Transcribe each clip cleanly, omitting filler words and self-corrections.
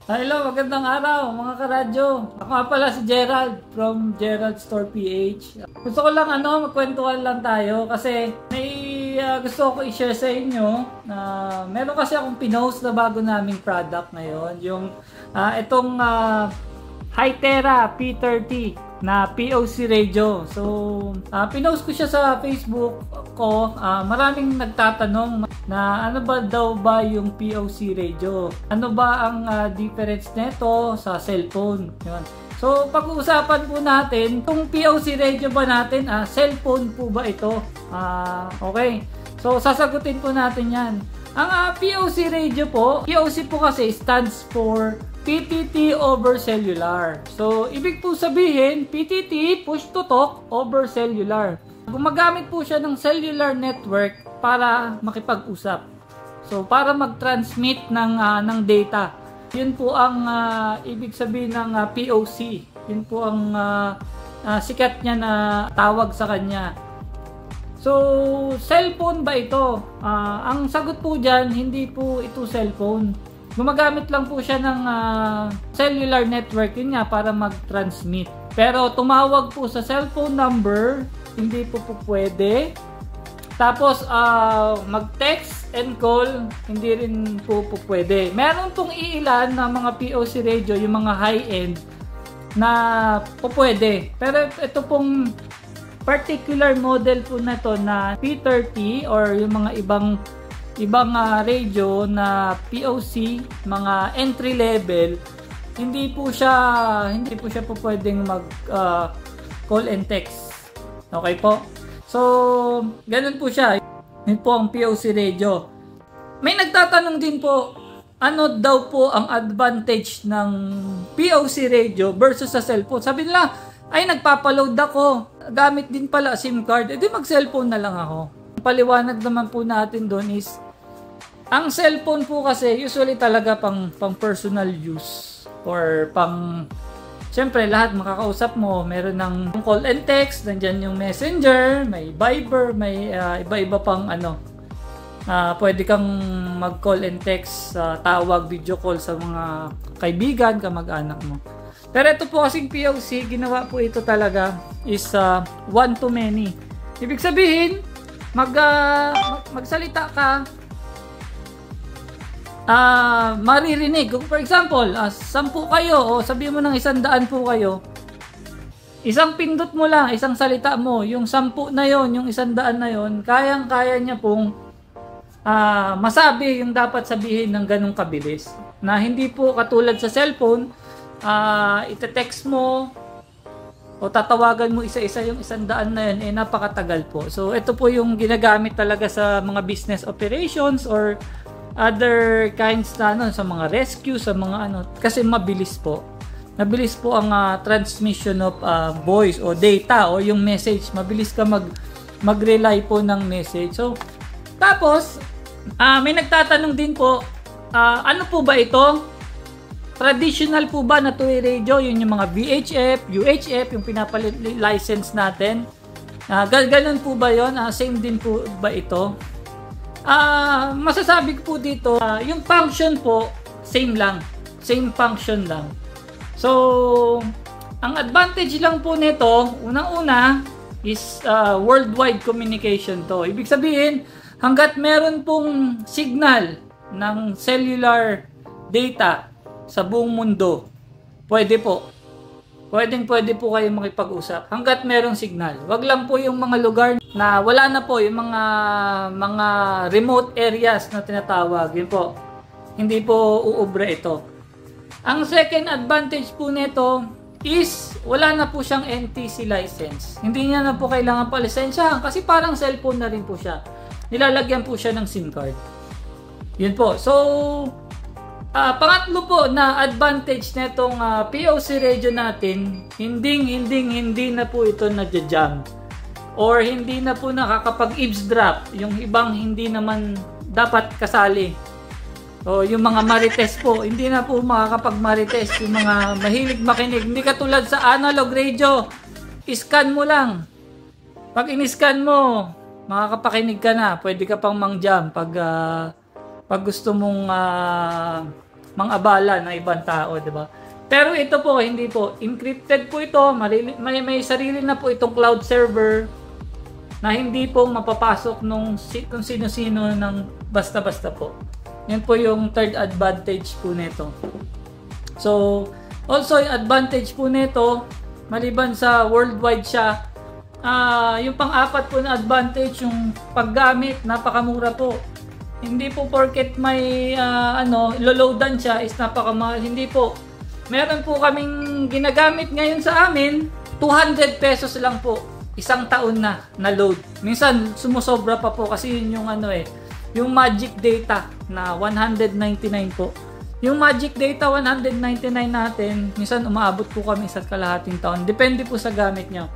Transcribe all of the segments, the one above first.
Hello, magandang araw mga karadyo. Ako nga pala si Gerald from Gerald Store PH. Gusto ko lang magkwentuhan lang tayo kasi may gusto ko i-share sa inyo na meron kasi akong pinost na bago naming product ngayon. Yung itong Hytera P30 na POC radio. So, pinost ko siya sa Facebook ko. Maraming nagtatanong na ano ba daw ba yung POC radio? Ano ba ang difference nito sa cellphone? Yun. So, pag-uusapan po natin, kung POC radio ba natin, cellphone po ba ito? Okay. So, sasagutin po natin yan. Ang POC radio po, POC po kasi stands for PTT over cellular. So, ibig po sabihin, PTT, push to talk over cellular. Gumagamit po siya ng cellular network para makipag-usap. So, para mag-transmit ng data. Yun po ang ibig sabihin ng POC. Yun po ang sikat niya na tawag sa kanya. So, cellphone ba ito? Ang sagot po dyan, hindi po ito cellphone. Gumagamit lang po siya ng cellular network, yun nga, para mag-transmit. Pero tumawag po sa cellphone number, hindi po pwede. Tapos, mag-text and call, hindi rin po pwede. Meron pong iilan na mga POC radio, yung mga high-end, na pwede. Pero ito pong particular model po na to na P30 or yung mga ibang radio na POC, mga entry level, hindi po siya po pwedeng mag call and text. Okay po? So, ganun po siya. Yun po ang POC radio. May nagtatanong din po, ano daw po ang advantage ng POC radio versus sa cellphone? Sabi nila, ay nagpapaload ako, gamit din pala SIM card, edi mag-cellphone na lang ako. Paliwanag naman po natin doon is, ang cellphone po kasi usually talaga pang personal use or siyempre lahat makakausap mo, meron ng call and text, nandiyan yung messenger, may Viber, may iba-iba pang pwede kang mag-call and text, tawag, video call sa mga kaibigan, kamag-anak mo. Pero ito po kasing POC, ginawa po ito talaga is one to many. Ibig sabihin, magsalita ka, maririnig. For example, 10 kayo o sabihin mo ng 100 po kayo, isang pindot mo lang, isang salita mo, yung 10 na yon, yung 100 na yon, kayang-kaya niya pong masabi yung dapat sabihin ng ganong kabilis. Na hindi po katulad sa cellphone, ite-text mo o tatawagan mo isa-isa yung 100 na yun, napakatagal po. So, ito po yung ginagamit talaga sa mga business operations or other kinds na sa mga rescue, sa mga kasi mabilis po. Mabilis po ang transmission of voice o data o yung message. Mabilis ka mag-rely po ng message. So, tapos, may nagtatanong din po, ano po ba ito? Traditional po ba na two-way radio? Yun yung mga VHF, UHF, yung pinapalicense natin. Ganun po ba yun? Same din po ba ito? Masasabi ko po dito, yung function po, same lang. Same function lang. So, ang advantage lang po nito, unang-una, is worldwide communication to. Ibig sabihin, hanggat meron pong signal ng cellular data sa buong mundo, pwede po. Pwede po kayo makipag-usap hanggat merong signal. Wag lang po yung mga lugar na wala na po, yung mga remote areas na tinatawag. Yun po. Hindi po uubra ito. Ang second advantage po nito is wala na po siyang NTC license. Hindi niya na po kailangan palisensyahan kasi parang cellphone na rin po siya. Nilalagyan po siya ng SIM card. Yun po. So, pangatlo po na advantage nitong POC radio natin, hindi na po ito nadja-jam or hindi na po nakakapag-eavesdrop yung ibang hindi naman dapat kasali. O yung mga marites po, hindi na po makakapag-marites, yung mga mahilig makinig. Hindi katulad sa analog radio, iscan mo lang. Pag in-scan mo, makakapakinig ka na, pwede ka pang mang-jam pag gusto mong mang-abala ng ibang tao, di ba? Pero ito po, hindi po. Encrypted po ito. May sarili na po itong cloud server na hindi po mapapasok kung sino-sino ng basta-basta po. Yan po yung third advantage po nito. So, also yung advantage po nito, maliban sa worldwide siya, yung pang-apat po na advantage, yung paggamit, napakamura po. Hindi po porket may iloloadan siya is napakamahal. Hindi po. Meron po kaming ginagamit ngayon sa amin, 200 pesos lang po. Isang taon na load. Minsan sumusobra pa po kasi yun yung yung magic data na 199 po. Yung magic data 199 natin, minsan umaabot po kami sa kalahating taon. Depende po sa gamit nyo.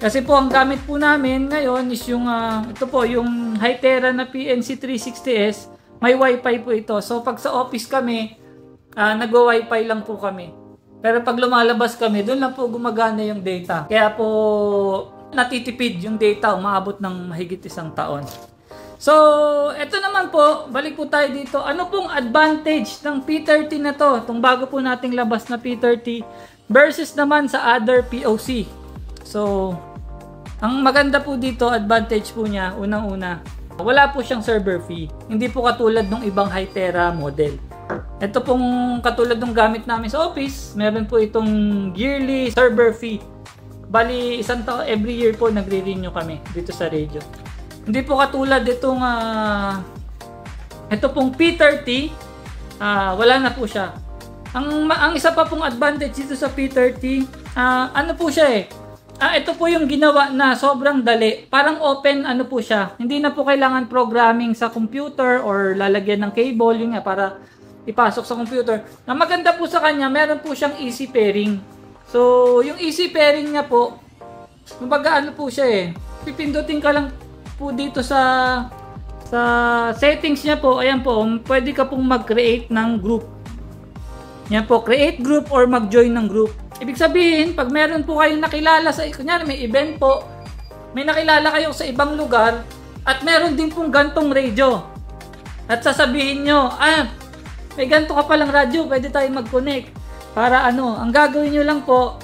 Kasi po ang gamit po namin ngayon is yung ito po yung Hytera na PNC 360S. May wifi po ito. So pag sa office kami, nagwa-wifi lang po kami. Pero pag lumalabas kami, doon lang po gumagana yung data. Kaya po natitipid yung data, umaabot ng mahigit isang taon. So, ito naman po, balik po tayo dito. Ano pong advantage ng P30 na to? Itong bago po nating labas na P30 versus naman sa other POC. So, ang maganda po dito, advantage po niya, unang-una, wala po siyang server fee. Hindi po katulad ng ibang Hytera model. Ito pong katulad ng gamit namin sa office, meron po itong yearly server fee. Bali, isang taon, every year po nagre-renew kami dito sa radio. Hindi po katulad itong ito pong P30, wala na po siya. Ang isa pa pong advantage dito sa P30, ano po siya ito po yung ginawa na sobrang dali. Parang open po siya. Hindi na po kailangan programming sa computer or lalagyan ng cable yun nga para ipasok sa computer. Ang maganda po sa kanya, meron po siyang easy pairing. So, yung easy pairing niya po, kumbaga po siya pipindutin ka lang po dito sa settings niya po. Ayan po, pwede ka pong mag-create ng group. Yan po, create group or mag-join ng group. Ibig sabihin, pag meron po kayong nakilala sa, kunyari may event po, may nakilala kayo sa ibang lugar, at meron din pong gantong radio. At sasabihin nyo, may ganto ka palang radyo, pwede tayo mag-connect. Para ang gagawin nyo lang po,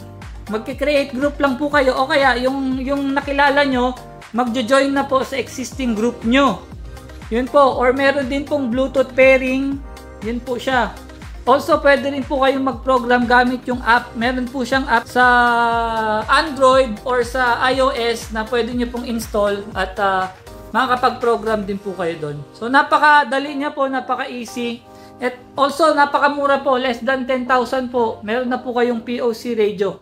magki-create group lang po kayo, o kaya yung nakilala nyo, magjo-join na po sa existing group nyo. Yun po, or meron din pong Bluetooth pairing, yun po siya. Also, pwede rin po kayong mag-program gamit yung app. Meron po siyang app sa Android or sa iOS na pwede nyo pong install at makakapag-program din po kayo doon. So, napakadali niya po, napaka-easy. At also, napakamura po, less than 10,000 po. Meron na po kayong POC radio.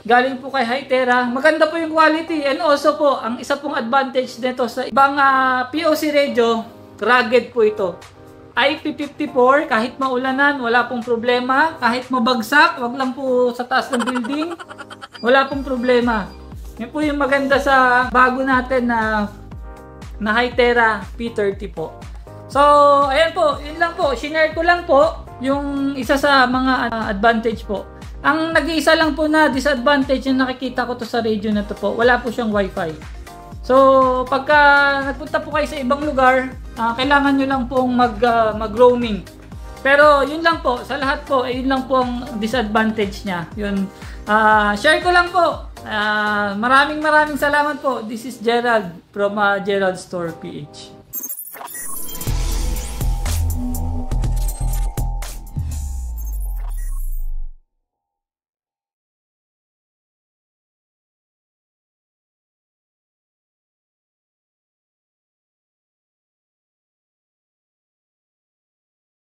Galing po kay Hytera. Maganda po yung quality. And also po, ang isa pong advantage nito sa ibang POC radio, rugged po ito. IP54, kahit maulanan, wala pong problema. Kahit mabagsak, wag lang po sa taas ng building, wala pong problema. Yan po yung maganda sa bago natin na Hytera P30 po. So, ayan po, yun lang po. Shinare ko lang po yung isa sa mga advantage po. Ang nag-iisa lang po na disadvantage yung nakikita ko to sa radio na to po, wala po siyang wifi. So, pagka nagpunta po kayo sa ibang lugar, kailangan nyo lang pong mag-roaming. Pero, yun lang po, sa lahat po, yun lang po ang disadvantage niya. Yun, share ko lang po. Maraming salamat po. This is Gerald from Gerald Store PH.